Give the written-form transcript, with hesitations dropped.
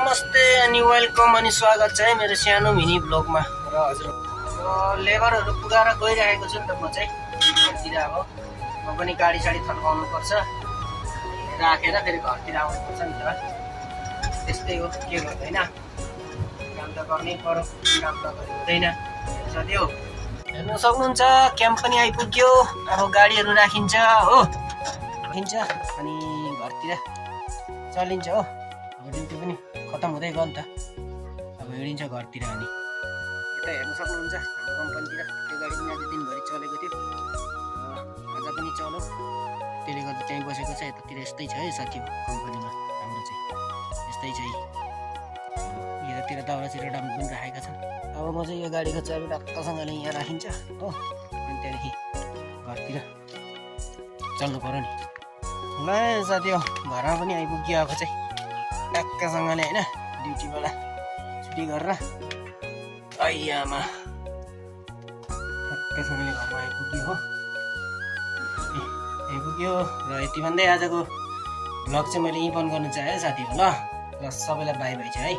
नमस्ते अनि वेलकम अनि स्वागत छ है मेरो सानो मिनी ब्लगमा। र हजुर लेबरहरू पुगाएर गइरहेको छु नि त। म चाहिँ घरतिर अब म पनि गाडी साडी थन्काउनु पर्छ, राखेर फेरि घरतिर आउनुपर्छ नि त। त्यस्तै हो, के गर्दैन, काम त गर्नै पर्यो, काम त हुँदैन साथी हो। हेर्न सक्नुहुन्छ क्याम्प पनि आइपुग्यो। अब गाडीहरू राखिन्छ हो, राखिन्छ अनि घरतिर चलिन्छ हो। अब ड्युटी पनि खतम हुँदै गयो नि त, अब हिँडिन्छ घरतिर। अनि यता हेर्न सक्नुहुन्छ हाम्रो कम्पनीतिर त्यो गाडी पनि आज दिनभरि चलेको थियो, आज पनि चल्यो। त्यसले गर्दा चाहिँ बसेको छ। यतातिर यस्तै छ है साथी हो, कम्पनीमा हाम्रो चाहिँ यस्तै छ। यतातिर दाउरा चिरा डाम्प पनि राखेका छन्। अब म चाहिँ यो गाडीको चाबी टक्कसँगले यहाँ राखिन्छ हो, अनि त्यहाँदेखि घरतिर चल्नु पऱ्यो नि। ल साथी हो, घरमा पनि आइपुग्यो अब चाहिँ टक्कसँगले होइन, ड्युटीबाट छुट्टी गरेर आइयामा टक्कसँगले घरमा आइपुग्यो हो, आइपुग्यो। र यति भन्दै आजको भ्लग चाहिँ मैले यहीँ बन्द गर्नु चाहेँ साथी हो। ल सबैलाई बाई बाई छ है।